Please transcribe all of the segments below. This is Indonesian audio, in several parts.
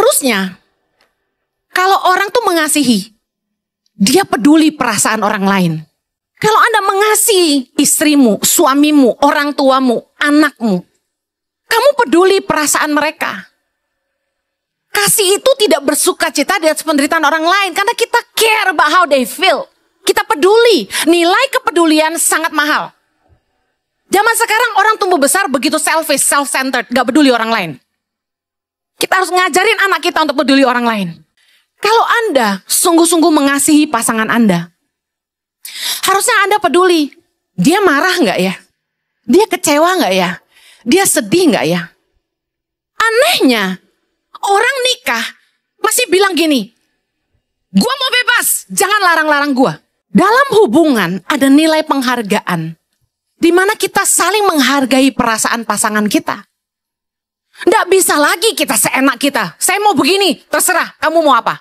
Harusnya kalau orang tuh mengasihi, dia peduli perasaan orang lain. Kalau Anda mengasihi istrimu, suamimu, orang tuamu, anakmu, kamu peduli perasaan mereka. Kasih itu tidak bersuka cita di atas penderitaan orang lain. Karena kita care about how they feel. Kita peduli. Nilai kepedulian sangat mahal. Zaman sekarang orang tumbuh besar begitu selfish, self-centered. Gak peduli orang lain. Kita harus ngajarin anak kita untuk peduli orang lain. Kalau Anda sungguh-sungguh mengasihi pasangan Anda, harusnya Anda peduli. Dia marah gak ya? Dia kecewa gak ya? Dia sedih gak ya? Anehnya, orang nikah masih bilang gini, gua mau bebas, jangan larang-larang gua. Dalam hubungan ada nilai penghargaan, di mana kita saling menghargai perasaan pasangan kita. Nggak bisa lagi kita seenak kita. Saya mau begini, terserah, kamu mau apa?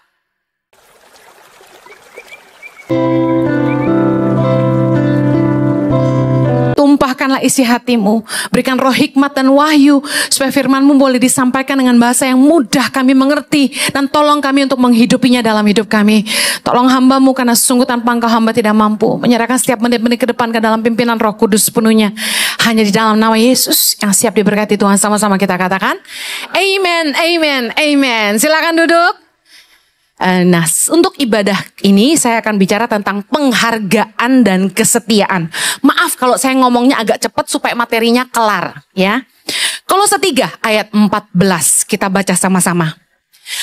Tumpahkanlah isi hatimu, berikan roh hikmat dan wahyu, supaya firman-Mu boleh disampaikan dengan bahasa yang mudah kami mengerti, dan tolong kami untuk menghidupinya dalam hidup kami. Tolong hamba-Mu, karena sungguh tanpa Engkau hamba tidak mampu. Menyerahkan setiap menit-menit ke depan ke dalam pimpinan Roh Kudus sepenuhnya. Hanya di dalam nama Yesus yang siap diberkati Tuhan. Sama-sama kita katakan, amen, amen, amen. Silakan duduk. Nah, untuk ibadah ini saya akan bicara tentang penghargaan dan kesetiaan. Maaf kalau saya ngomongnya agak cepat supaya materinya kelar, ya. Kolose 3 ayat 14 kita baca sama-sama.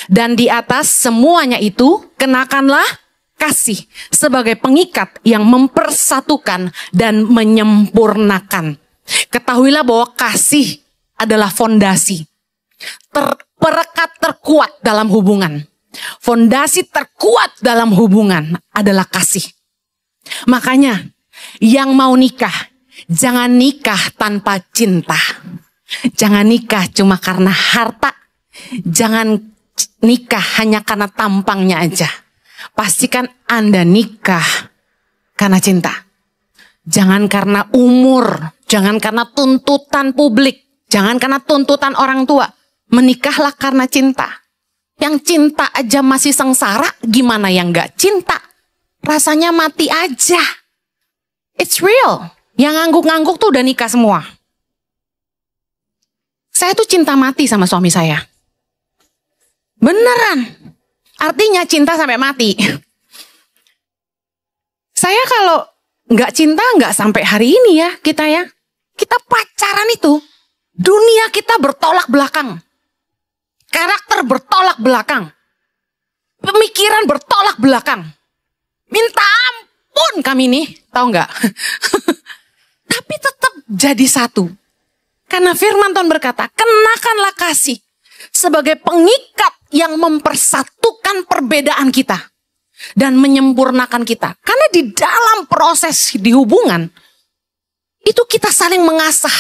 Dan di atas semuanya itu kenakanlah kasih sebagai pengikat yang mempersatukan dan menyempurnakan. Ketahuilah bahwa kasih adalah fondasi, perekat terkuat dalam hubungan. Fondasi terkuat dalam hubungan adalah kasih. Makanya yang mau nikah, jangan nikah tanpa cinta. Jangan nikah cuma karena harta. Jangan nikah hanya karena tampangnya aja. Pastikan Anda nikah karena cinta. Jangan karena umur, jangan karena tuntutan publik, jangan karena tuntutan orang tua. Menikahlah karena cinta. Yang cinta aja masih sengsara, gimana yang gak cinta? Rasanya mati aja. It's real. Yang ngangguk-ngangguk tuh udah nikah semua. Saya tuh cinta mati sama suami saya. Beneran. Artinya cinta sampai mati. Saya kalau gak cinta gak sampai hari ini ya kita ya. Kita pacaran itu, dunia kita bertolak belakang. Karakter bertolak belakang. Pemikiran bertolak belakang. Minta ampun kami nih, tahu nggak? Tapi tetap jadi satu. Karena firman Tuhan berkata, kenakanlah kasih sebagai pengikat yang mempersatukan perbedaan kita dan menyempurnakan kita. Karena di dalam proses di hubungan itu kita saling mengasah.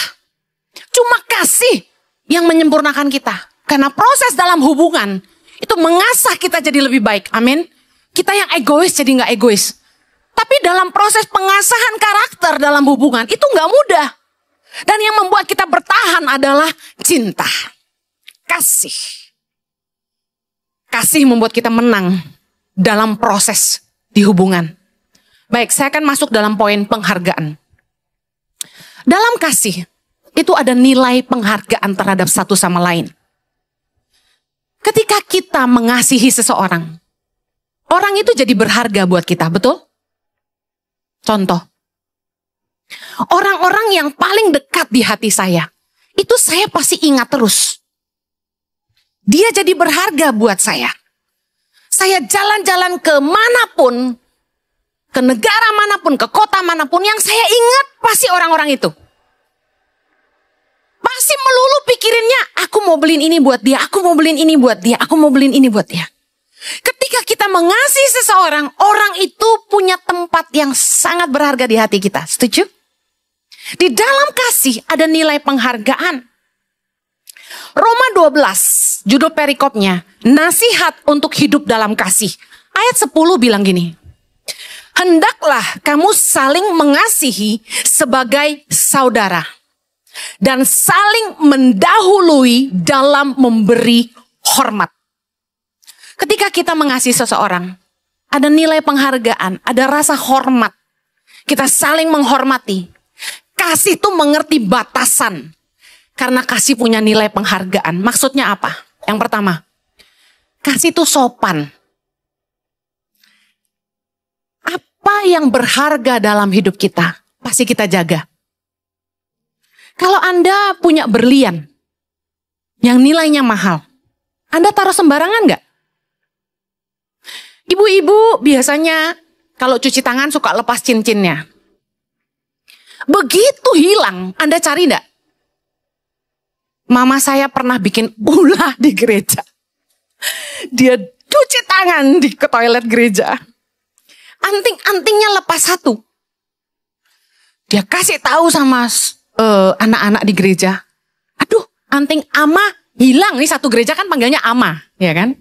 Cuma kasih yang menyempurnakan kita. Karena proses dalam hubungan itu mengasah kita jadi lebih baik. Amin. Kita yang egois jadi nggak egois. Tapi dalam proses pengasahan karakter dalam hubungan itu nggak mudah. Dan yang membuat kita bertahan adalah cinta. Kasih. Kasih membuat kita menang dalam proses di hubungan. Baik, saya akan masuk dalam poin penghargaan. Dalam kasih itu ada nilai penghargaan terhadap satu sama lain. Ketika kita mengasihi seseorang, orang itu jadi berharga buat kita, betul? Contoh, orang-orang yang paling dekat di hati saya, itu saya pasti ingat terus. Dia jadi berharga buat saya. Saya jalan-jalan ke manapun, ke negara manapun, ke kota manapun, yang saya ingat pasti orang-orang itu. Pasti melulu pikirinnya, aku mau beliin ini buat dia, aku mau beliin ini buat dia, aku mau beliin ini buat dia. Ketika kita mengasihi seseorang, orang itu punya tempat yang sangat berharga di hati kita. Setuju? Di dalam kasih ada nilai penghargaan. Roma 12, judul perikopnya, nasihat untuk hidup dalam kasih. Ayat 10 bilang gini, hendaklah kamu saling mengasihi sebagai saudara. Dan saling mendahului dalam memberi hormat. kita mengasihi seseorang, ada nilai penghargaan, ada rasa hormat. Kita saling menghormati. Kasih itu mengerti batasan. Karena kasih punya nilai penghargaan. Maksudnya apa? Yang pertama, kasih itu sopan. Apa yang berharga dalam hidup kita, pasti kita jaga. Kalau Anda punya berlian yang nilainya mahal, Anda taruh sembarangan nggak? Ibu-ibu biasanya kalau cuci tangan suka lepas cincinnya. Begitu hilang, Anda cari enggak? Mama saya pernah bikin ulah di gereja. Dia cuci tangan di ke toilet gereja. Anting-antingnya lepas satu. Dia kasih tahu sama anak-anak di gereja. Aduh, anting ama hilang. Nih satu gereja kan panggilnya ama, ya kan?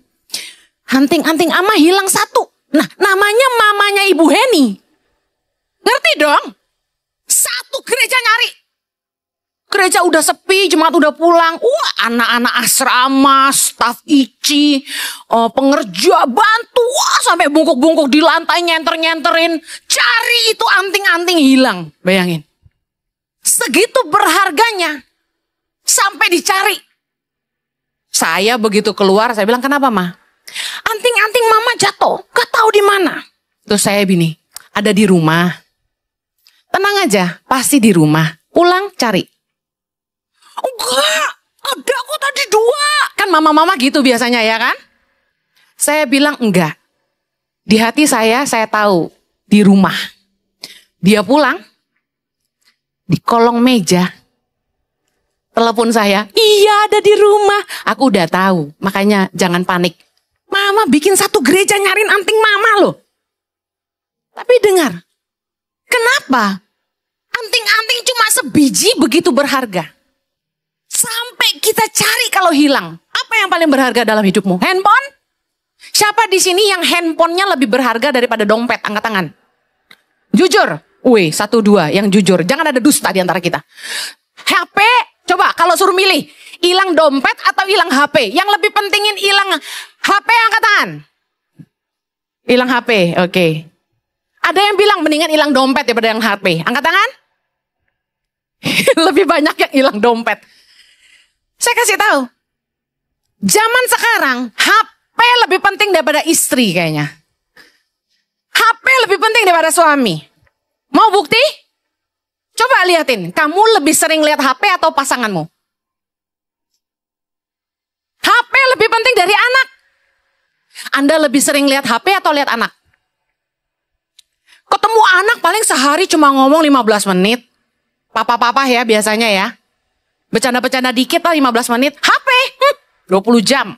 Anting-anting ama hilang satu. Nah, namanya mamanya Ibu Heni. Ngerti dong? Satu gereja nyari. Gereja udah sepi, jemaat udah pulang. Wah, anak-anak asrama, staf ICI, pengerja bantu. Wah, sampai bungkuk-bungkuk di lantai nyenter-nyenterin. Cari itu anting-anting hilang. Bayangin. Segitu berharganya. Sampai dicari. Saya begitu keluar, saya bilang, kenapa, Ma? Anting-anting mama jatuh, gak tahu di mana. Terus saya gini, ada di rumah. Tenang aja, pasti di rumah. Pulang cari. Enggak, ada kok tadi 2. Kan mama-mama gitu biasanya ya kan? Saya bilang enggak. Di hati saya tahu di rumah. Dia pulang, di kolong meja. Telepon saya, iya ada di rumah. Aku udah tahu, makanya jangan panik. Mama bikin satu gereja nyariin anting mama loh. Tapi dengar, kenapa anting-anting cuma sebiji begitu berharga? Sampai kita cari kalau hilang. Apa yang paling berharga dalam hidupmu? Handphone? Siapa di sini yang handphonenya lebih berharga daripada dompet? Angkat tangan. Jujur. Wih, 1, 2 yang jujur. Jangan ada dusta di antara kita. HP, coba kalau suruh milih. Hilang dompet atau hilang HP? Yang lebih pentingin hilang HP, angkat tangan. Hilang HP, oke. Ada yang bilang mendingan hilang dompet daripada yang HP. Angkat tangan. Lebih banyak yang hilang dompet. Saya kasih tahu. Zaman sekarang, HP lebih penting daripada istri kayaknya. HP lebih penting daripada suami. Mau bukti? Coba liatin, kamu lebih sering lihat HP atau pasanganmu? HP lebih penting dari anak. Anda lebih sering lihat HP atau lihat anak? Ketemu anak paling sehari cuma ngomong 15 menit. Papa-papa ya biasanya ya. Bercanda-bercanda dikit lah 15 menit. HP 20 jam.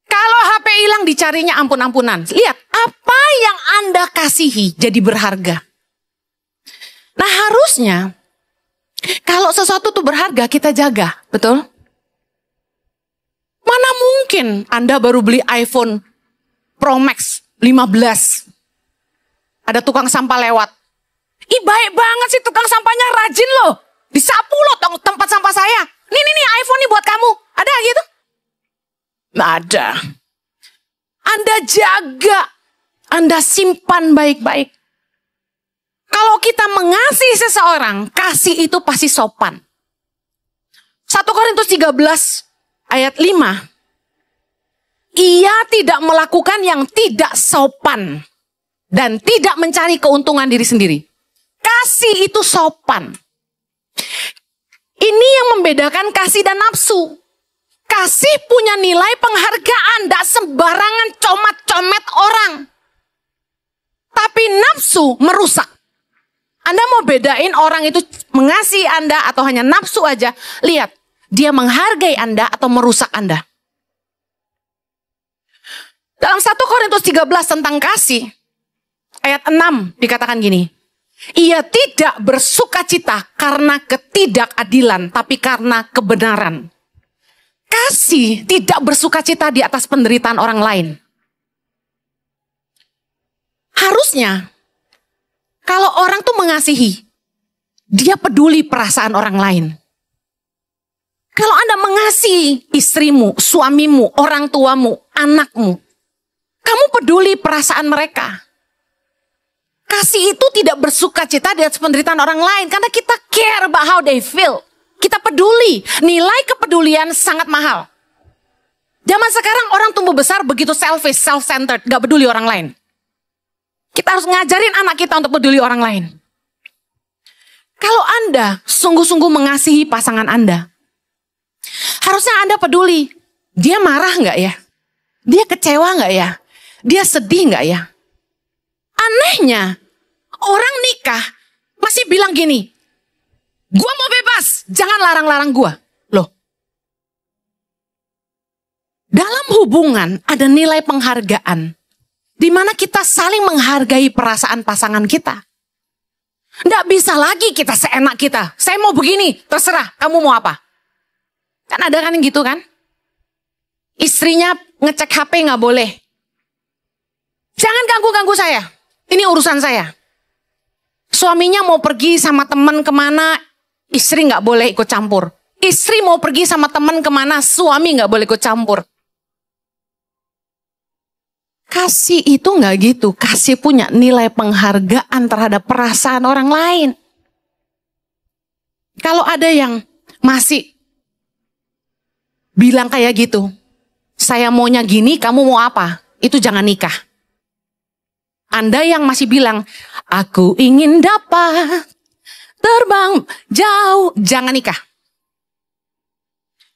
Kalau HP hilang dicarinya ampun-ampunan. Lihat, apa yang Anda kasihi jadi berharga. Nah harusnya, kalau sesuatu itu berharga kita jaga, betul? Mana mungkin Anda baru beli iPhone Pro Max 15. Ada tukang sampah lewat. Ih baik banget sih tukang sampahnya, rajin loh. Disapu loh tempat sampah saya. Nih iPhone nih buat kamu. Ada gitu? Nggak ada. Anda jaga. Anda simpan baik-baik. Kalau kita mengasihi seseorang, kasih itu pasti sopan. 1 Korintus 13 ayat 5. Ia tidak melakukan yang tidak sopan dan tidak mencari keuntungan diri sendiri. Kasih itu sopan. Ini yang membedakan kasih dan nafsu. Kasih punya nilai penghargaan, tidak sembarangan comat-comet orang. Tapi nafsu merusak. Anda mau bedain orang itu mengasihi Anda atau hanya nafsu aja? Lihat, dia menghargai Anda atau merusak Anda. Dalam 1 Korintus 13 tentang kasih, ayat 6 dikatakan gini. Ia tidak bersukacita karena ketidakadilan, tapi karena kebenaran. Kasih tidak bersukacita di atas penderitaan orang lain. Harusnya, kalau orang tuh mengasihi, dia peduli perasaan orang lain. Kalau Anda mengasihi istrimu, suamimu, orang tuamu, anakmu, kamu peduli perasaan mereka. Kasih itu tidak bersuka cita di atas penderitaan orang lain. Karena kita care about how they feel. Kita peduli. Nilai kepedulian sangat mahal. Zaman sekarang orang tumbuh besar begitu selfish, self-centered. Gak peduli orang lain. Kita harus ngajarin anak kita untuk peduli orang lain. Kalau Anda sungguh-sungguh mengasihi pasangan Anda, harusnya Anda peduli. Dia marah gak ya? Dia kecewa gak ya? Dia sedih gak ya? Anehnya, orang nikah masih bilang gini, gua mau bebas, jangan larang-larang gua. Loh, dalam hubungan ada nilai penghargaan, di mana kita saling menghargai perasaan pasangan kita. Nggak bisa lagi kita seenak kita. Saya mau begini, terserah, kamu mau apa? Kan ada kan yang gitu kan? Istrinya ngecek HP nggak boleh. Jangan ganggu-ganggu saya. Ini urusan saya. Suaminya mau pergi sama teman kemana, istri nggak boleh ikut campur. Istri mau pergi sama teman kemana, suami nggak boleh ikut campur. Kasih itu nggak gitu. Kasih punya nilai penghargaan terhadap perasaan orang lain. Kalau ada yang masih bilang kayak gitu, saya maunya gini, kamu mau apa? Itu jangan nikah. Anda yang masih bilang, aku ingin dapat terbang jauh, jangan nikah.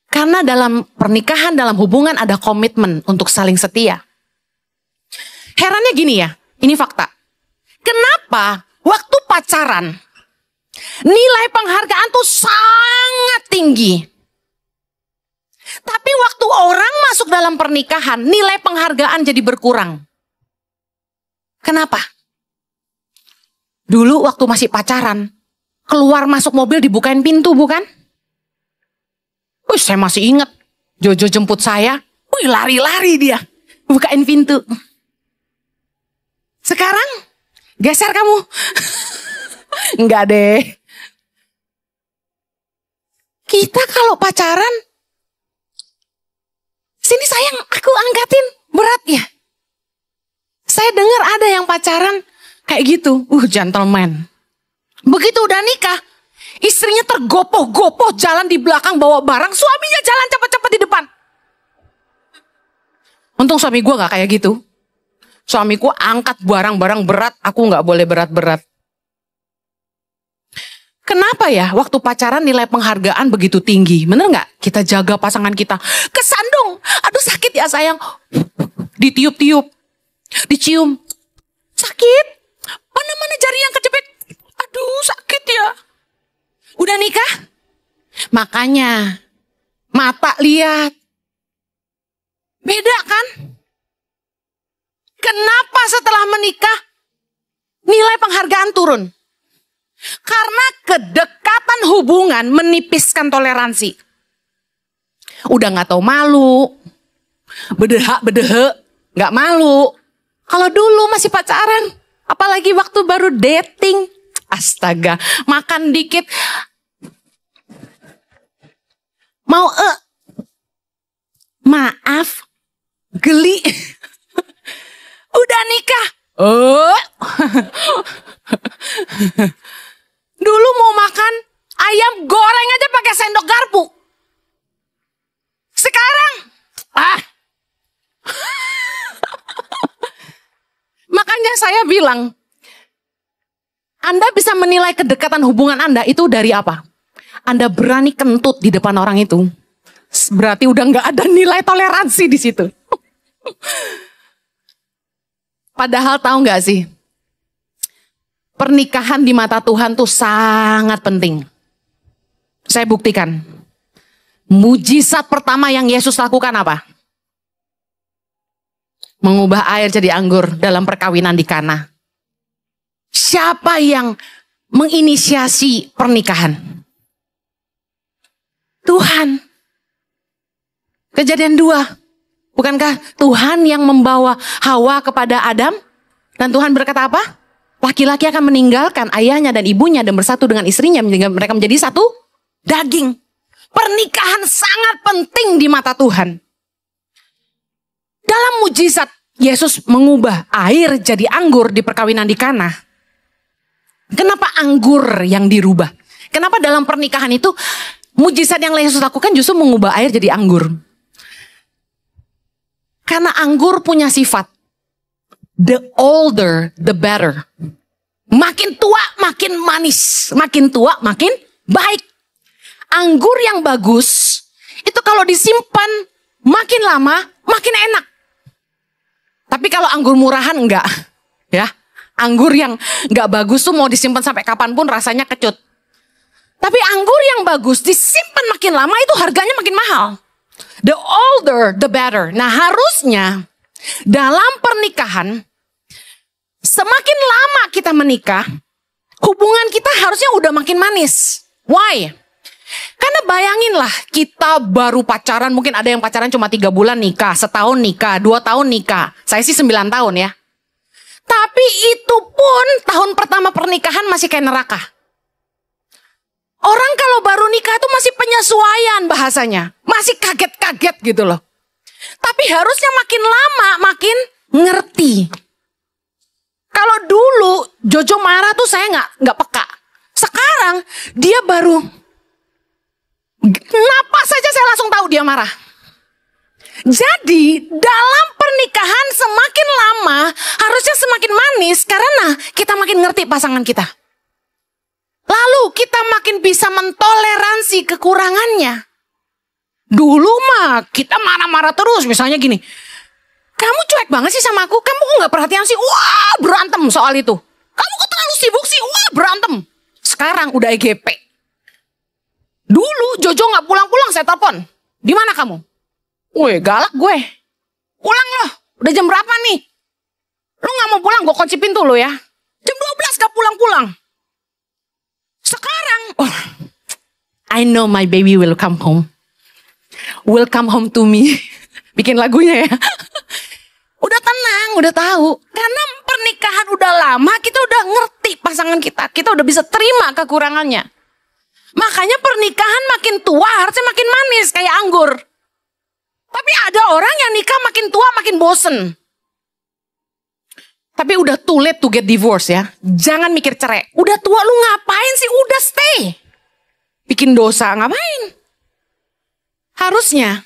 Karena dalam pernikahan, dalam hubungan ada komitmen untuk saling setia. Herannya gini ya, ini fakta. Kenapa waktu pacaran, nilai penghargaan tuh sangat tinggi. Tapi waktu orang masuk dalam pernikahan, nilai penghargaan jadi berkurang. Kenapa? Dulu waktu masih pacaran, keluar masuk mobil dibukain pintu bukan? Saya masih ingat, Jojo jemput saya, lari-lari dia, bukain pintu. Sekarang, geser kamu. Enggak deh. Kita kalau pacaran, sini sayang, aku angkatin, berat ya. Saya dengar ada yang pacaran kayak gitu. Gentleman. Begitu udah nikah, istrinya tergopoh-gopoh jalan di belakang bawa barang, suaminya jalan cepet-cepet di depan. Untung suami gue gak kayak gitu. Suamiku angkat barang-barang berat, aku gak boleh berat-berat. Kenapa ya waktu pacaran nilai penghargaan begitu tinggi? Bener gak? Kita jaga pasangan kita. Kesandung, aduh sakit ya sayang. Ditiup-tiup. Dicium, sakit, mana-mana jari yang kejepit, aduh sakit ya. Udah nikah? Makanya, mata lihat, beda kan? Kenapa setelah menikah, nilai penghargaan turun? Karena kedekatan hubungan menipiskan toleransi. Udah gak tahu malu, bedehak-bedehek, gak malu. Kalau dulu masih pacaran, apalagi waktu baru dating, astaga, makan dikit, mau maaf, geli, udah nikah, dulu mau makan ayam goreng aja pakai sendok garpu, sekarang, makanya saya bilang, Anda bisa menilai kedekatan hubungan Anda itu dari apa? Anda berani kentut di depan orang itu, berarti udah nggak ada nilai toleransi di situ. Padahal tahu nggak sih, pernikahan di mata Tuhan tuh sangat penting. Saya buktikan. Mujizat pertama yang Yesus lakukan apa? Mengubah air jadi anggur dalam perkawinan di Kana. Siapa yang menginisiasi pernikahan? Tuhan. Kejadian 2. Bukankah Tuhan yang membawa Hawa kepada Adam? Dan Tuhan berkata apa? Laki-laki akan meninggalkan ayahnya dan ibunya dan bersatu dengan istrinya. Mereka menjadi satu daging. Pernikahan sangat penting di mata Tuhan. Dalam mujizat Yesus mengubah air jadi anggur di perkawinan di Kana. Kenapa anggur yang dirubah? Kenapa dalam pernikahan itu mujizat yang Yesus lakukan justru mengubah air jadi anggur? Karena anggur punya sifat, the older the better. Makin tua makin manis, makin tua makin baik. Anggur yang bagus itu kalau disimpan makin lama makin enak. Tapi kalau anggur murahan enggak, ya. Anggur yang enggak bagus tuh mau disimpan sampai kapanpun rasanya kecut. Tapi anggur yang bagus disimpan makin lama itu harganya makin mahal. The older the better. Nah, harusnya dalam pernikahan semakin lama kita menikah, hubungan kita harusnya udah makin manis. Why? Karena bayanginlah kita baru pacaran, mungkin ada yang pacaran cuma 3 bulan nikah, setahun nikah, 2 tahun nikah. Saya sih 9 tahun ya. Tapi itu pun tahun pertama pernikahan masih kayak neraka. Orang kalau baru nikah itu masih penyesuaian bahasanya. Masih kaget-kaget gitu loh. Tapi harusnya makin lama makin ngerti. Kalau dulu Jojo marah tuh saya nggak peka. Sekarang dia baru napas saja saya langsung tahu dia marah. Jadi dalam pernikahan semakin lama harusnya semakin manis karena kita makin ngerti pasangan kita. Lalu kita makin bisa mentoleransi kekurangannya. Dulu mah kita marah-marah terus, misalnya gini. Kamu cuek banget sih sama aku, kamu kok gak perhatian sih? Wah, berantem soal itu. Kamu kok terlalu sibuk sih? Wah, berantem. Sekarang udah EGP. Dulu Jojo gak pulang-pulang, saya telepon. Di mana kamu? Wih, galak gue. Pulang loh, udah jam berapa nih? Lu gak mau pulang, gue kunci pintu lo ya. Jam 12 gak pulang-pulang. Sekarang, oh, I know my baby will come home. Will come home to me. Bikin lagunya ya. Udah tenang, udah tahu. Karena pernikahan udah lama, kita udah ngerti pasangan kita. Kita udah bisa terima kekurangannya. Makanya pernikahan makin tua harusnya makin manis kayak anggur. Tapi ada orang yang nikah makin tua makin bosen. Tapi udah too late to get divorce ya. Jangan mikir cerai. Udah tua lu ngapain sih? Udah stay. Bikin dosa ngapain? Harusnya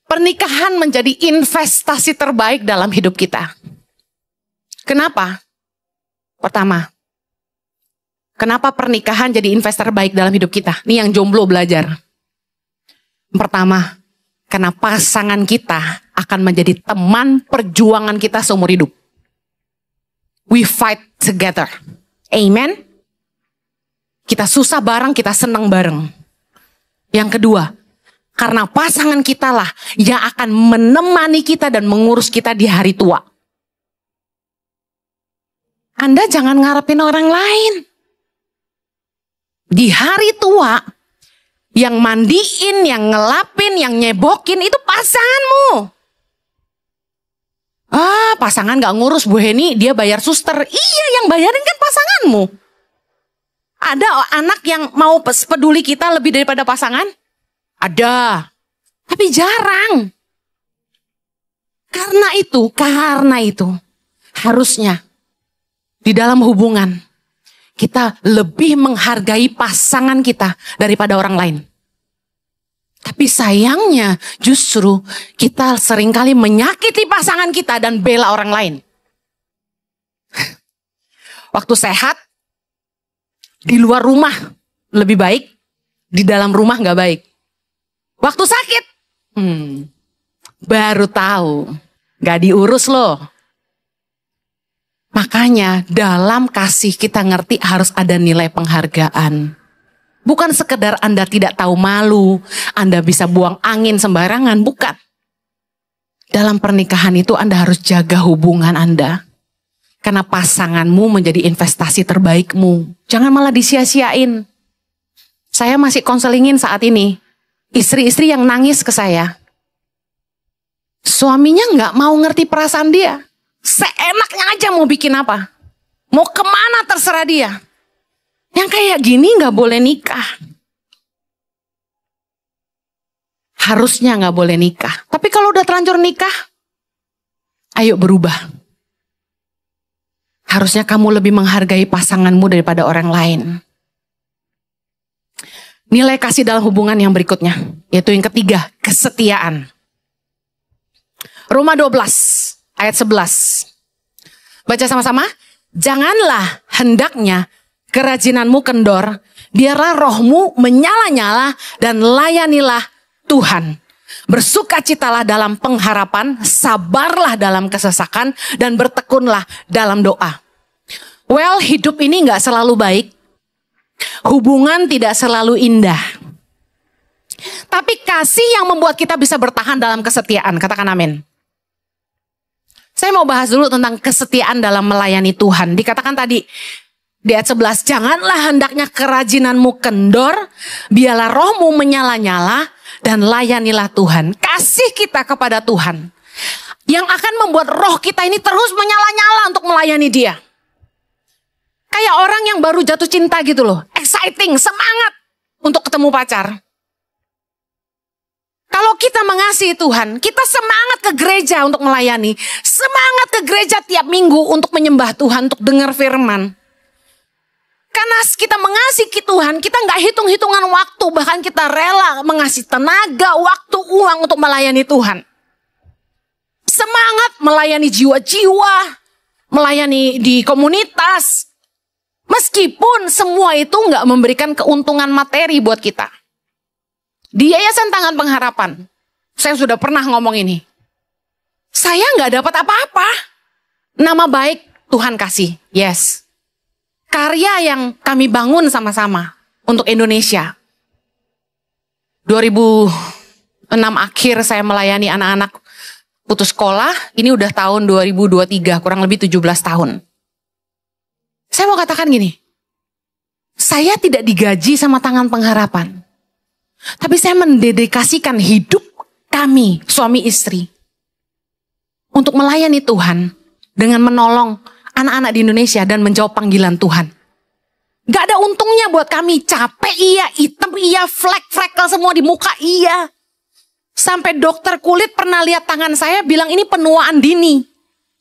pernikahan menjadi investasi terbaik dalam hidup kita. Kenapa? Pertama, kenapa pernikahan jadi investasi terbaik dalam hidup kita? Ini yang jomblo belajar. Pertama, karena pasangan kita akan menjadi teman perjuangan kita seumur hidup. We fight together. Amen. Kita susah bareng, kita senang bareng. Yang kedua, karena pasangan kita lah yang akan menemani kita dan mengurus kita di hari tua. Anda jangan ngarepin orang lain. Di hari tua, yang mandiin, yang ngelapin, yang nyebokin itu pasanganmu. Ah, pasangan gak ngurus Bu Heni, dia bayar suster. Iya, yang bayarin kan pasanganmu. Ada anak yang mau peduli kita lebih daripada pasangan? Ada. Tapi jarang. Karena itu harusnya di dalam hubungan kita lebih menghargai pasangan kita daripada orang lain. Tapi sayangnya justru kita seringkali menyakiti pasangan kita dan bela orang lain. Waktu sehat, di luar rumah lebih baik, di dalam rumah gak baik. Waktu sakit, baru tahu, gak diurus loh. Makanya dalam kasih kita ngerti harus ada nilai penghargaan. Bukan sekedar Anda tidak tahu malu, Anda bisa buang angin sembarangan, bukan. Dalam pernikahan itu Anda harus jaga hubungan Anda. Karena pasanganmu menjadi investasi terbaikmu. Jangan malah disia-siain. Saya masih konselingin saat ini. Istri-istri yang nangis ke saya. Suaminya nggak mau ngerti perasaan dia. Seenaknya aja mau bikin apa. Mau kemana terserah dia. Yang kayak gini nggak boleh nikah. harusnya nggak boleh nikah. Tapi kalau udah terlanjur nikah, ayo berubah. Harusnya kamu lebih menghargai pasanganmu daripada orang lain. Nilai kasih dalam hubungan yang berikutnya, yaitu yang ketiga, kesetiaan. Roma 12 ayat 11. Baca sama-sama. Janganlah hendaknya kerajinanmu kendor, biarlah rohmu menyala-nyala dan layanilah Tuhan. Bersukacitalah dalam pengharapan, sabarlah dalam kesesakan, dan bertekunlah dalam doa. Well, hidup ini gak selalu baik. Hubungan tidak selalu indah. Tapi kasih yang membuat kita bisa bertahan dalam kesetiaan. Katakan amin. Saya mau bahas dulu tentang kesetiaan dalam melayani Tuhan. Dikatakan tadi di ayat 11, janganlah hendaknya kerajinanmu kendor, biarlah rohmu menyala-nyala dan layanilah Tuhan. Kasih kita kepada Tuhan yang akan membuat roh kita ini terus menyala-nyala untuk melayani Dia. Kayak orang yang baru jatuh cinta gitu loh, exciting, semangat untuk ketemu pacar. Kalau kita mengasihi Tuhan, kita semangat ke gereja untuk melayani. Semangat ke gereja tiap minggu untuk menyembah Tuhan, untuk dengar firman. Karena kita mengasihi Tuhan, kita nggak hitung-hitungan waktu. Bahkan kita rela mengasihi tenaga, waktu, uang untuk melayani Tuhan. Semangat melayani jiwa-jiwa, melayani di komunitas. Meskipun semua itu nggak memberikan keuntungan materi buat kita. Di Yayasan Tangan Pengharapan, saya sudah pernah ngomong ini. Saya nggak dapat apa-apa. Nama baik Tuhan kasih, yes. Karya yang kami bangun sama-sama untuk Indonesia. 2006 akhir saya melayani anak-anak putus sekolah. Ini udah tahun 2023, kurang lebih 17 tahun. Saya mau katakan gini. Saya tidak digaji sama Tangan Pengharapan. Tapi saya mendedikasikan hidup kami, suami istri, untuk melayani Tuhan dengan menolong anak-anak di Indonesia dan menjawab panggilan Tuhan. Gak ada untungnya buat kami. Capek iya, hitam iya, freckle semua di muka iya. Sampai dokter kulit pernah lihat tangan saya bilang ini penuaan dini.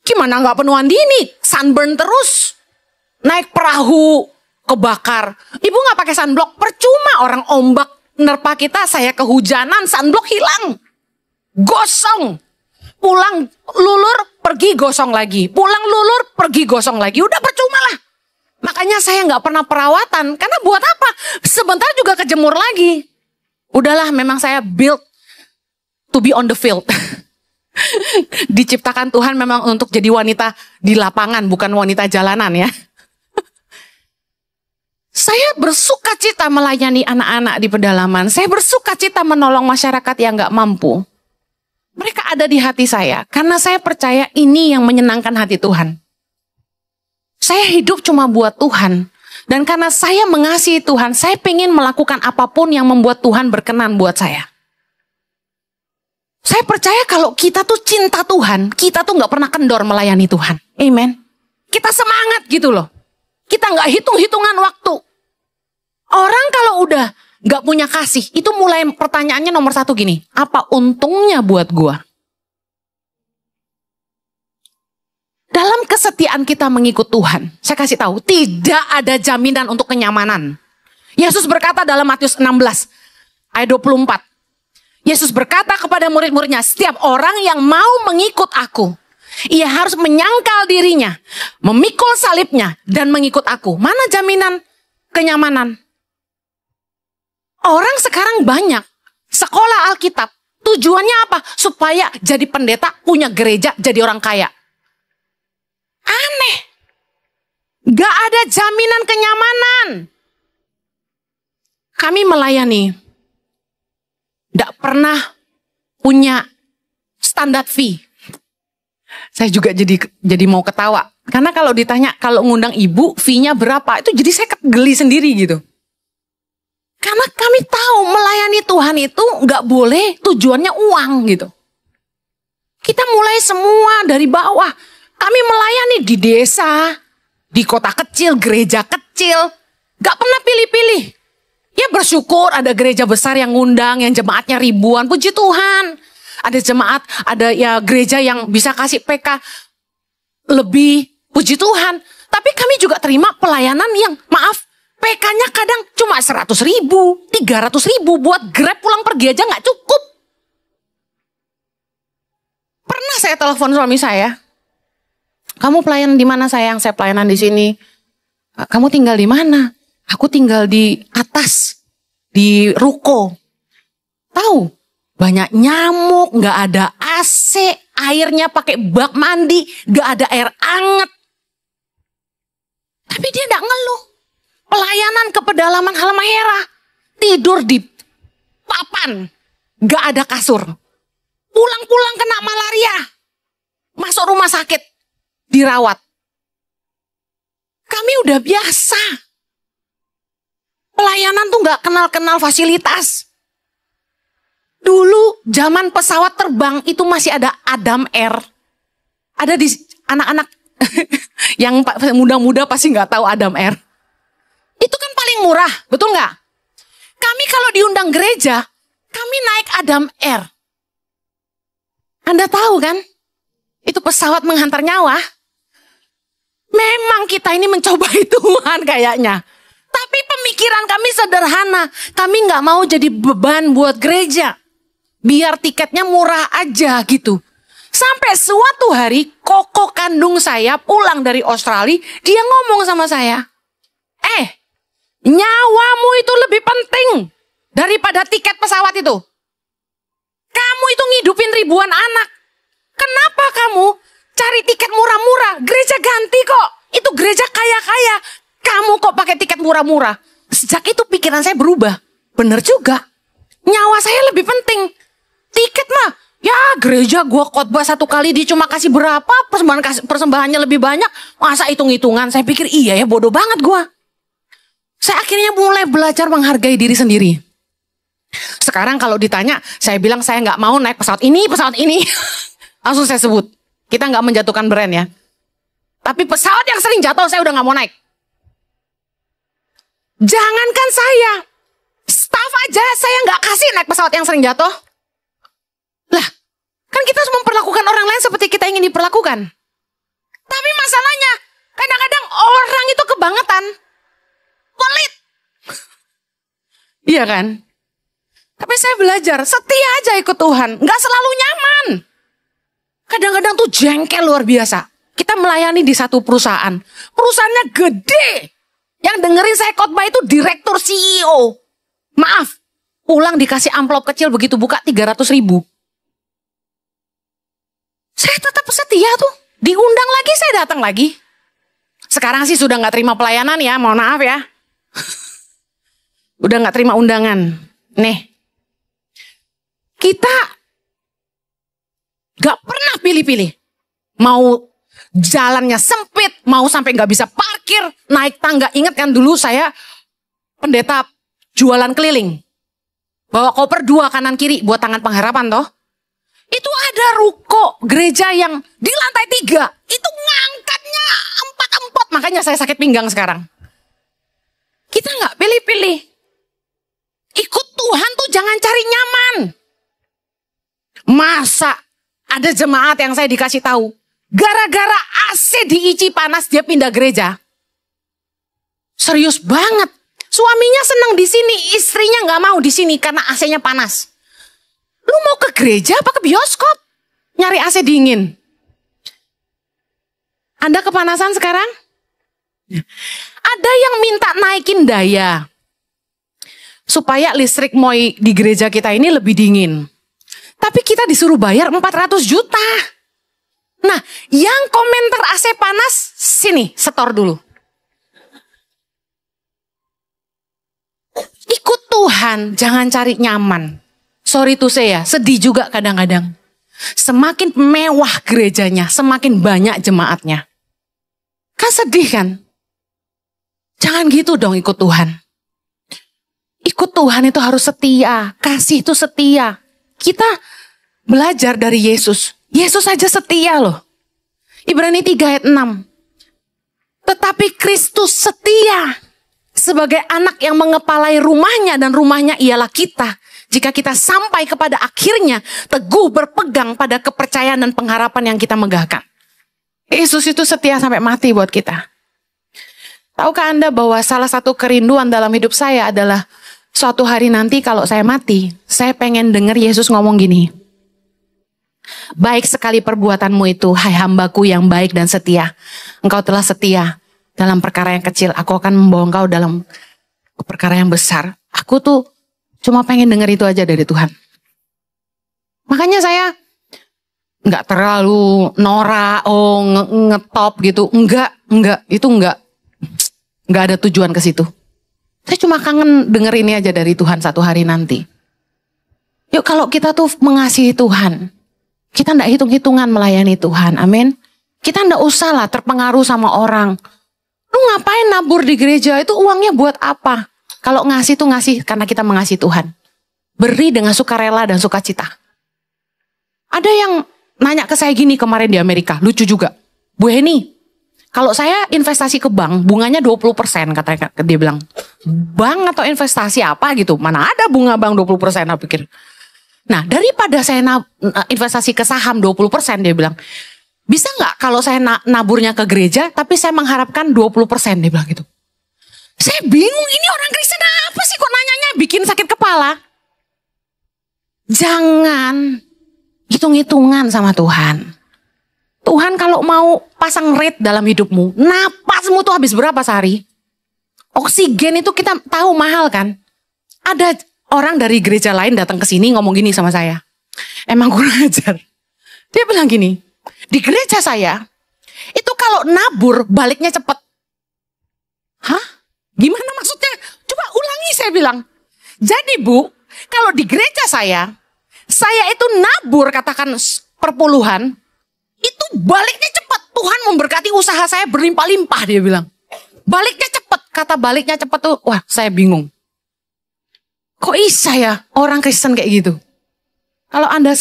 Gimana gak penuaan dini? Sunburn terus. Naik perahu, kebakar. Ibu gak pakai sunblock, percuma orang ombak nerpa kita, saya kehujanan, sunblock hilang. Gosong. Pulang lulur, pergi gosong lagi. Pulang lulur, pergi gosong lagi. Udah percuma lah. Makanya saya nggak pernah perawatan. Karena buat apa? Sebentar juga kejemur lagi. Udahlah, memang saya built to be on the field. Diciptakan Tuhan memang untuk jadi wanita di lapangan, bukan wanita jalanan ya. Saya bersukacita melayani anak-anak di pedalaman. Saya bersukacita menolong masyarakat yang gak mampu. Mereka ada di hati saya. Karena saya percaya ini yang menyenangkan hati Tuhan. Saya hidup cuma buat Tuhan. Dan karena saya mengasihi Tuhan, saya pengen melakukan apapun yang membuat Tuhan berkenan buat saya. Saya percaya kalau kita tuh cinta Tuhan, kita tuh gak pernah kendor melayani Tuhan. Amen. Kita semangat gitu loh. Kita nggak hitung-hitungan waktu. Orang kalau udah nggak punya kasih, itu mulai pertanyaannya nomor satu gini, apa untungnya buat gua? Dalam kesetiaan kita mengikut Tuhan, saya kasih tahu, tidak ada jaminan untuk kenyamanan. Yesus berkata dalam Matius 16 ayat 24. Yesus berkata kepada murid-muridnya, setiap orang yang mau mengikut aku, ia harus menyangkal dirinya, memikul salibnya, dan mengikut aku. Mana jaminan kenyamanan? Orang sekarang banyak sekolah Alkitab. Tujuannya apa? Supaya jadi pendeta, punya gereja, jadi orang kaya. Aneh. Gak ada jaminan kenyamanan. Kami melayani. Gak pernah punya standar fee. Saya juga jadi mau ketawa. Karena kalau ditanya, kalau ngundang ibu, fee-nya berapa? Itu jadi saya geli sendiri gitu. Karena kami tahu melayani Tuhan itu nggak boleh tujuannya uang gitu. Kita mulai semua dari bawah. Kami melayani di desa, di kota kecil, gereja kecil. Nggak pernah pilih-pilih. Ya bersyukur ada gereja besar yang ngundang, yang jemaatnya ribuan, puji Tuhan. Ada jemaat, ada ya gereja yang bisa kasih PK lebih, puji Tuhan. Tapi kami juga terima pelayanan yang maaf, PK-nya kadang cuma 100.000, 300.000 buat Grab pulang pergi aja nggak cukup. Pernah saya telepon suami saya, kamu pelayan di mana sayang? Saya pelayanan di sini. Kamu tinggal di mana? Aku tinggal di atas, di ruko. Tahu, banyak nyamuk, nggak ada AC, airnya pakai bak mandi, nggak ada air anget. Tapi dia nggak ngeluh. Pelayanan ke pedalaman Halmahera, tidur di papan, nggak ada kasur. Pulang-pulang kena malaria, masuk rumah sakit, dirawat. Kami udah biasa. Pelayanan tuh nggak kenal-kenal fasilitas. Dulu zaman pesawat terbang itu masih ada Adam Air. Ada di anak-anak yang muda-muda pasti nggak tahu Adam Air. Itu kan paling murah, betul nggak? Kami kalau diundang gereja, kami naik Adam Air. Anda tahu kan? Itu pesawat menghantar nyawa. Memang kita ini mencobai Tuhan kayaknya. Tapi pemikiran kami sederhana. Kami nggak mau jadi beban buat gereja. Biar tiketnya murah aja gitu. Sampai suatu hari koko kandung saya pulang dari Australia. Dia ngomong sama saya. Nyawamu itu lebih penting daripada tiket pesawat itu. Kamu itu ngidupin ribuan anak. Kenapa kamu cari tiket murah-murah? Gereja ganti kok. Itu gereja kaya-kaya. Kamu kok pakai tiket murah-murah? Sejak itu pikiran saya berubah. Bener juga. Nyawa saya lebih penting. Tiket mah, ya gereja gua khotbah 1 kali dia cuma kasih berapa, persembahannya lebih banyak. Masa hitung-hitungan? Saya pikir iya ya, bodoh banget gua. Saya akhirnya mulai belajar menghargai diri sendiri. Sekarang kalau ditanya, saya bilang saya nggak mau naik pesawat ini. Langsung saya sebut. Kita nggak menjatuhkan brand ya. Tapi pesawat yang sering jatuh saya udah nggak mau naik. Jangankan saya, staff aja saya nggak kasih naik pesawat yang sering jatuh. Lah, kan kita harus memperlakukan orang lain seperti kita ingin diperlakukan. Tapi masalahnya, kadang-kadang orang itu kebangetan. Pelit. Iya kan? Tapi saya belajar, setia aja ikut Tuhan. Nggak selalu nyaman. Kadang-kadang tuh jengkel luar biasa. Kita melayani di satu perusahaan. Perusahaannya gede. Yang dengerin saya khotbah itu direktur CEO. Maaf, pulang dikasih amplop kecil begitu buka 300.000. Saya tetap setia tuh. Diundang lagi saya datang lagi. Sekarang sih sudah nggak terima pelayanan ya, mohon maaf ya. Udah nggak terima undangan. Nih, kita nggak pernah pilih-pilih. Mau jalannya sempit, mau sampai nggak bisa parkir, naik tangga. Ingat kan dulu saya pendeta jualan keliling. Bawa koper 2 kanan kiri buat tangan pengharapan toh. Itu ada ruko gereja yang di lantai 3. Itu ngangkatnya 4-4. Makanya saya sakit pinggang sekarang. Kita nggak pilih-pilih. Ikut Tuhan tuh jangan cari nyaman. Masa ada jemaat yang saya dikasih tahu. Gara-gara AC diici panas dia pindah gereja. Serius banget. Suaminya senang di sini, istrinya nggak mau di sini karena AC-nya panas. Lu mau ke gereja apa ke bioskop? Nyari AC dingin. Anda kepanasan sekarang? Ada yang minta naikin daya. Supaya listrik MOI di gereja kita ini lebih dingin. Tapi kita disuruh bayar 400 juta. Nah, yang komentar AC panas, sini, setor dulu. Ikut Tuhan, jangan cari nyaman. Sorry to say ya, sedih juga kadang-kadang. Semakin mewah gerejanya, semakin banyak jemaatnya. Kan sedih kan? Jangan gitu dong ikut Tuhan. Ikut Tuhan itu harus setia, kasih itu setia. Kita belajar dari Yesus. Yesus aja setia loh. Ibrani 3 ayat 6. Tetapi Kristus setia sebagai anak yang mengepalai rumahnya dan rumahnya ialah kita. Jika kita sampai kepada akhirnya teguh berpegang pada kepercayaan dan pengharapan yang kita megahkan. Yesus itu setia sampai mati buat kita. Tahukah Anda bahwa salah satu kerinduan dalam hidup saya adalah suatu hari nanti kalau saya mati, saya pengen dengar Yesus ngomong gini. Baik sekali perbuatanmu itu, hai hambaku yang baik dan setia. Engkau telah setia dalam perkara yang kecil, aku akan membawa engkau dalam perkara yang besar. Aku tuh cuma pengen dengar itu aja dari Tuhan. Makanya saya nggak terlalu norak, ngetop gitu. Enggak, itu enggak ada tujuan ke situ. Saya cuma kangen denger ini aja dari Tuhan satu hari nanti. Yuk kalau kita tuh mengasihi Tuhan, kita nggak hitung-hitungan melayani Tuhan, amin. Kita nggak usah lah terpengaruh sama orang. Lu ngapain nabur di gereja, itu uangnya buat apa? Kalau ngasih tuh ngasih karena kita mengasihi Tuhan. Beri dengan sukarela dan sukacita. Ada yang nanya ke saya gini kemarin di Amerika, lucu juga. Bu Heni, kalau saya investasi ke bank, bunganya 20% katanya, dia bilang. Bank atau investasi apa gitu, mana ada bunga bank 20%, aku pikir. Nah, daripada saya investasi ke saham 20%, dia bilang, bisa nggak kalau saya naburnya ke gereja, tapi saya mengharapkan 20%, dia bilang gitu. Saya bingung, ini orang Kristen apa sih kok nanyanya bikin sakit kepala. Jangan hitung-hitungan sama Tuhan. Tuhan kalau mau pasang rate dalam hidupmu, napasmu tuh habis berapa sehari? Oksigen itu kita tahu mahal kan? Ada orang dari gereja lain datang ke sini ngomong gini sama saya. Emang kurang ajar. Dia bilang gini, di gereja saya, itu kalau nabur baliknya cepet. Hah? Gimana maksudnya? Coba ulangi, saya bilang. Jadi Bu, kalau di gereja saya itu nabur katakan perpuluhan, itu baliknya cepat. Tuhan memberkati usaha saya berlimpah-limpah, dia bilang. Baliknya cepat. Kata baliknya cepat tuh, wah saya bingung. Kok bisa ya orang Kristen kayak gitu? Kalau Anda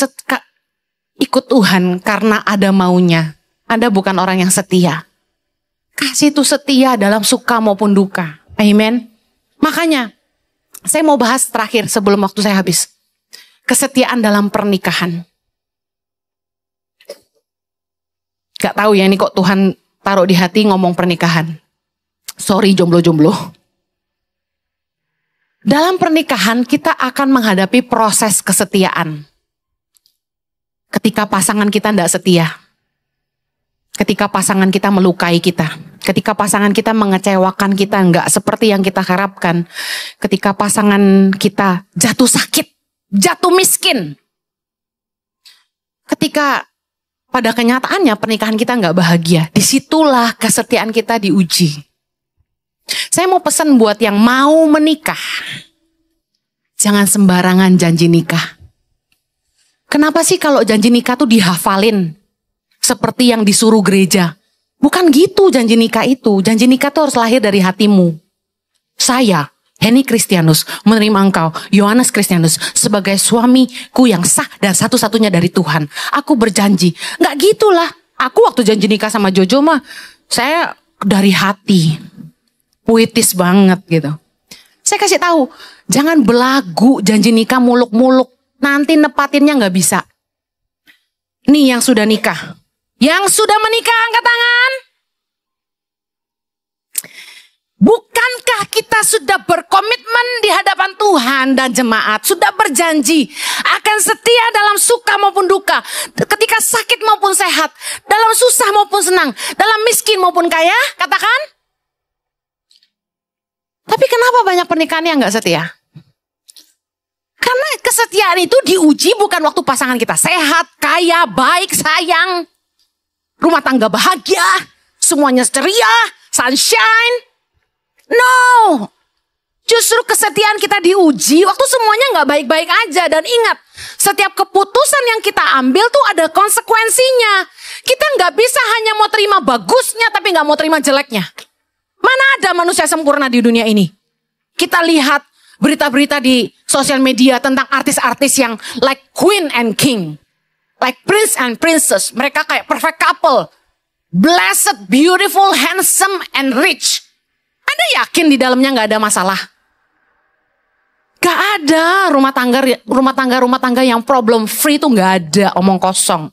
ikut Tuhan karena ada maunya, Anda bukan orang yang setia. Kasih itu setia dalam suka maupun duka. Amen. Makanya, saya mau bahas terakhir sebelum waktu saya habis. Kesetiaan dalam pernikahan. Gak tahu ya ini kok Tuhan taruh di hati ngomong pernikahan. Sorry jomblo-jomblo. Dalam pernikahan kita akan menghadapi proses kesetiaan. Ketika pasangan kita tidak setia. Ketika pasangan kita melukai kita. Ketika pasangan kita mengecewakan kita nggak seperti yang kita harapkan. Ketika pasangan kita jatuh sakit. Jatuh miskin. Ketika pada kenyataannya pernikahan kita nggak bahagia. Disitulah kesetiaan kita diuji. Saya mau pesan buat yang mau menikah. Jangan sembarangan janji nikah. Kenapa sih kalau janji nikah tuh dihafalin? Seperti yang disuruh gereja. Bukan gitu janji nikah itu. Janji nikah tuh harus lahir dari hatimu. Saya, Heni Kristianus, menerima engkau, Yohanes Kristianus, sebagai suamiku yang sah dan satu-satunya dari Tuhan. Aku berjanji. Nggak gitulah. Aku waktu janji nikah sama Jojo mah, saya dari hati. Puitis banget gitu. Saya kasih tahu, jangan belagu janji nikah muluk-muluk. Nanti nepatinnya nggak bisa. Nih yang sudah nikah. Yang sudah menikah angkat tangan. Bukankah kita sudah berkomitmen di hadapan Tuhan dan jemaat? Sudah berjanji akan setia dalam suka maupun duka. Ketika sakit maupun sehat. Dalam susah maupun senang. Dalam miskin maupun kaya. Katakan. Tapi kenapa banyak pernikahan yang gak setia? Karena kesetiaan itu diuji bukan waktu pasangan kita sehat, kaya, baik, sayang. Rumah tangga bahagia. Semuanya ceria, sunshine. No, justru kesetiaan kita diuji waktu semuanya nggak baik-baik aja. Dan ingat, setiap keputusan yang kita ambil tuh ada konsekuensinya. Kita nggak bisa hanya mau terima bagusnya tapi nggak mau terima jeleknya. Mana ada manusia sempurna di dunia ini? Kita lihat berita-berita di sosial media tentang artis-artis yang like queen and king, like prince and princess. Mereka kayak perfect couple, blessed, beautiful, handsome, and rich. Anda yakin di dalamnya nggak ada masalah? Gak ada rumah tangga yang problem free itu nggak ada, omong kosong.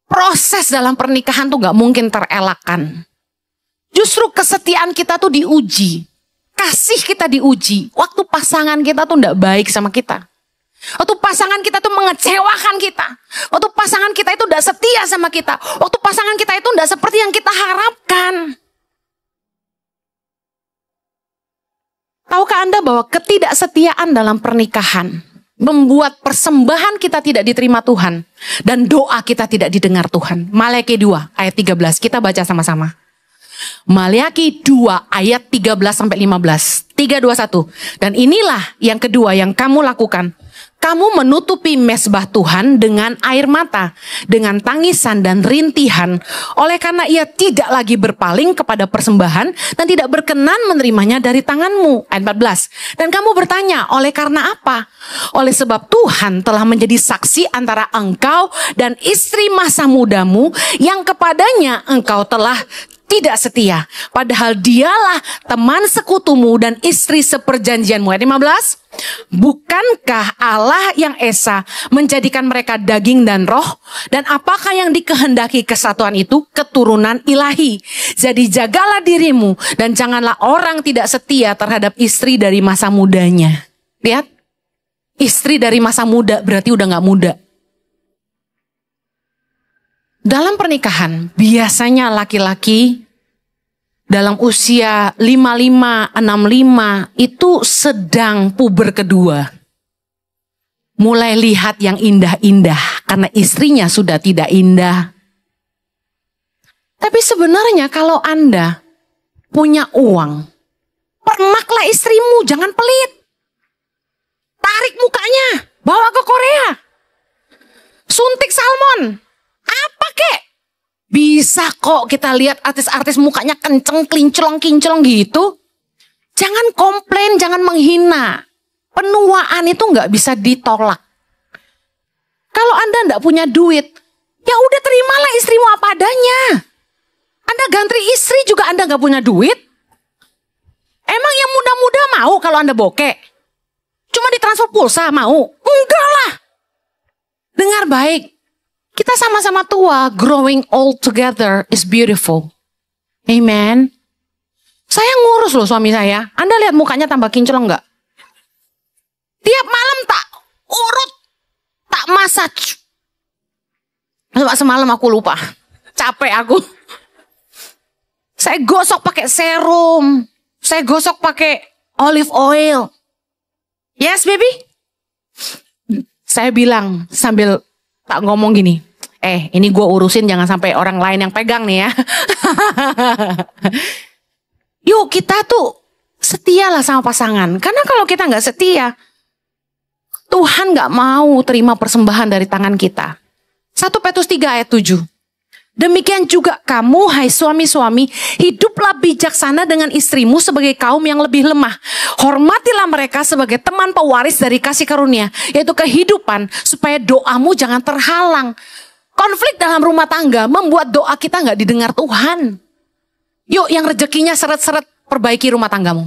Proses dalam pernikahan tuh nggak mungkin terelakkan. Justru kesetiaan kita tuh diuji, kasih kita diuji. Waktu pasangan kita tuh nggak baik sama kita, waktu pasangan kita tuh mengecewakan kita, waktu pasangan kita itu nggak setia sama kita, waktu pasangan kita itu nggak seperti yang kita harapkan. Tahukah Anda bahwa ketidaksetiaan dalam pernikahan membuat persembahan kita tidak diterima Tuhan dan doa kita tidak didengar Tuhan? Maleakhi 2 ayat 13, kita baca sama-sama. Maleakhi 2 ayat 13 sampai 15. 3, 2, 1. Dan inilah yang kedua yang kamu lakukan. Kamu menutupi mezbah Tuhan dengan air mata, dengan tangisan dan rintihan, oleh karena ia tidak lagi berpaling kepada persembahan dan tidak berkenan menerimanya dari tanganmu. Ayat 14. Dan kamu bertanya, oleh karena apa? Oleh sebab Tuhan telah menjadi saksi antara engkau dan istri masa mudamu yang kepadanya engkau telah tidak setia. Padahal dialah teman sekutumu dan istri seperjanjianmu. Ayat 15. Bukankah Allah yang esa menjadikan mereka daging dan roh? Dan apakah yang dikehendaki kesatuan itu? Keturunan ilahi. Jadi jagalah dirimu dan janganlah orang tidak setia terhadap istri dari masa mudanya. Lihat. Istri dari masa muda berarti udah gak muda. Dalam pernikahan, biasanya laki-laki dalam usia 55, 65 itu sedang puber kedua. Mulai lihat yang indah-indah karena istrinya sudah tidak indah. Tapi sebenarnya kalau Anda punya uang, pernaklah istrimu, jangan pelit. Tarik mukanya, bawa ke Korea. Suntik salmon. Apa kek? Bisa kok kita lihat artis-artis mukanya kenceng, kinclong gitu. Jangan komplain, jangan menghina. Penuaan itu nggak bisa ditolak. Kalau Anda nggak punya duit, ya udah terimalah istrimu apa adanya. Anda gantri istri juga Anda nggak punya duit. Emang yang muda-muda mau kalau Anda bokeh? Cuma ditransfer pulsa mau? Enggak lah. Dengar baik. Kita sama-sama tua, growing old together is beautiful. Amen. Saya ngurus loh suami saya. Anda lihat mukanya tambah kinclong nggak? Tiap malam tak urut, tak massage. Semalam aku lupa, capek aku. Saya gosok pakai serum, saya gosok pakai olive oil. Yes baby. Saya bilang sambil tak ngomong gini. Ini gue urusin jangan sampai orang lain yang pegang nih ya. Yuk kita tuh setialah sama pasangan. Karena kalau kita gak setia, Tuhan gak mau terima persembahan dari tangan kita. 1 Petrus 3 ayat 7. Demikian juga kamu, hai suami-suami, hiduplah bijaksana dengan istrimu sebagai kaum yang lebih lemah. Hormatilah mereka sebagai teman pewaris dari kasih karunia, yaitu kehidupan, supaya doamu jangan terhalang. Konflik dalam rumah tangga membuat doa kita nggak didengar Tuhan. Yuk yang rezekinya seret-seret, perbaiki rumah tanggamu.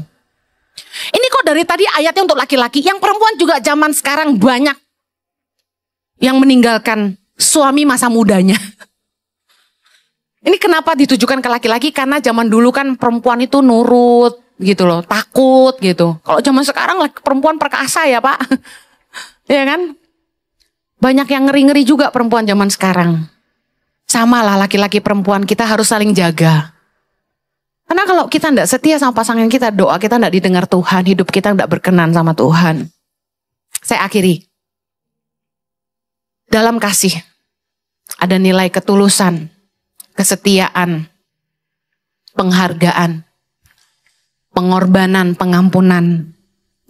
Ini kok dari tadi ayatnya untuk laki-laki, yang perempuan juga zaman sekarang banyak yang meninggalkan suami masa mudanya. Ini kenapa ditujukan ke laki-laki? Karena zaman dulu kan perempuan itu nurut gitu loh, takut gitu. Kalau zaman sekarang perempuan perkasa ya Pak. Ya kan? Banyak yang ngeri-ngeri juga perempuan zaman sekarang. Sama lah laki-laki perempuan, kita harus saling jaga. Karena kalau kita tidak setia sama pasangan kita, doa kita tidak didengar Tuhan, hidup kita tidak berkenan sama Tuhan. Saya akhiri. Dalam kasih ada nilai ketulusan, kesetiaan, penghargaan, pengorbanan, pengampunan.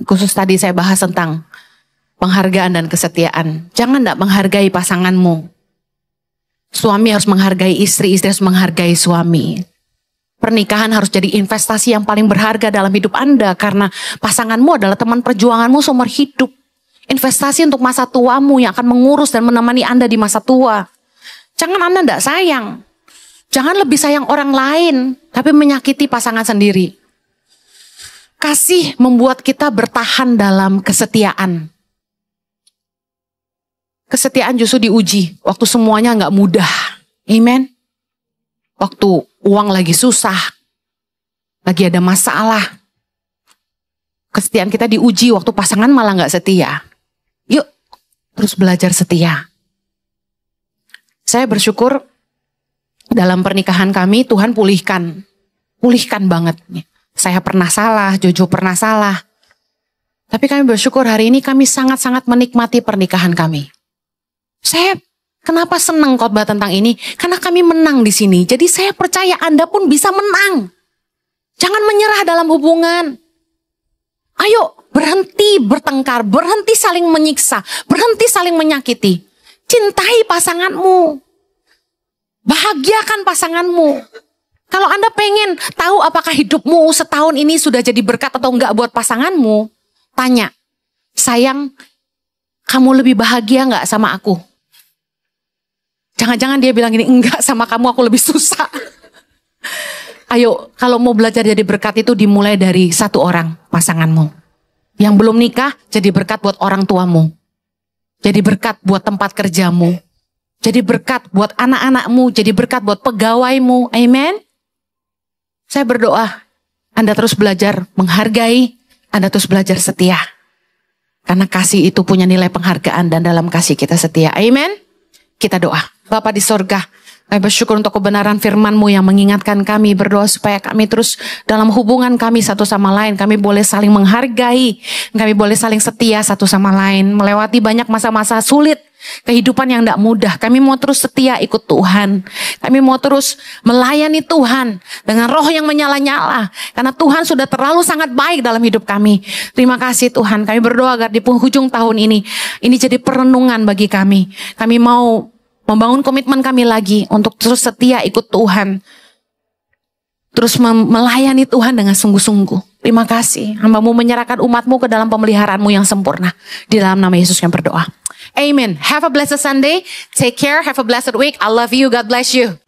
Khusus tadi saya bahas tentang penghargaan dan kesetiaan. Jangan tidak menghargai pasanganmu. Suami harus menghargai istri, istri harus menghargai suami. Pernikahan harus jadi investasi yang paling berharga dalam hidup Anda. Karena pasanganmu adalah teman perjuanganmu seumur hidup. Investasi untuk masa tuamu yang akan mengurus dan menemani Anda di masa tua. Jangan Anda tidak sayang. Jangan lebih sayang orang lain tapi menyakiti pasangan sendiri. Kasih membuat kita bertahan dalam kesetiaan. Kesetiaan justru diuji waktu semuanya nggak mudah. Amen. Waktu uang lagi susah, lagi ada masalah. Kesetiaan kita diuji waktu pasangan malah nggak setia. Yuk, terus belajar setia. Saya bersyukur dalam pernikahan kami Tuhan pulihkan banget. Saya pernah salah, Jojo pernah salah. Tapi kami bersyukur hari ini kami sangat-sangat menikmati pernikahan kami. Saya kenapa senang khotbah tentang ini? Karena kami menang di sini. Jadi saya percaya Anda pun bisa menang. Jangan menyerah dalam hubungan. Ayo berhenti bertengkar, berhenti saling menyiksa, berhenti saling menyakiti. Cintai pasanganmu. Bahagiakan pasanganmu. Kalau Anda pengen tahu apakah hidupmu setahun ini sudah jadi berkat atau enggak buat pasanganmu, tanya, sayang, kamu lebih bahagia enggak sama aku? Jangan-jangan dia bilang gini, enggak, sama kamu aku lebih susah. Ayo, kalau mau belajar jadi berkat itu dimulai dari satu orang, pasanganmu. Yang belum nikah, jadi berkat buat orang tuamu. Jadi berkat buat tempat kerjamu. Jadi berkat buat anak-anakmu, jadi berkat buat pegawaimu. Amen. Saya berdoa, Anda terus belajar menghargai, Anda terus belajar setia. Karena kasih itu punya nilai penghargaan dan dalam kasih kita setia. Amen. Kita doa. Bapa di sorga, kami bersyukur untuk kebenaran firman-Mu yang mengingatkan kami, berdoa supaya kami terus dalam hubungan kami satu sama lain, kami boleh saling menghargai, kami boleh saling setia satu sama lain, melewati banyak masa-masa sulit, kehidupan yang tidak mudah. Kami mau terus setia ikut Tuhan, kami mau terus melayani Tuhan dengan roh yang menyala-nyala, karena Tuhan sudah terlalu sangat baik dalam hidup kami. Terima kasih Tuhan, kami berdoa agar di penghujung tahun ini jadi perenungan bagi kami. Kami mau membangun komitmen kami lagi untuk terus setia ikut Tuhan. Terus melayani Tuhan dengan sungguh-sungguh. Terima kasih. Hamba-Mu menyerahkan umat-Mu ke dalam pemeliharaan-Mu yang sempurna. Di dalam nama Yesus yang berdoa. Amen. Have a blessed Sunday. Take care. Have a blessed week. I love you. God bless you.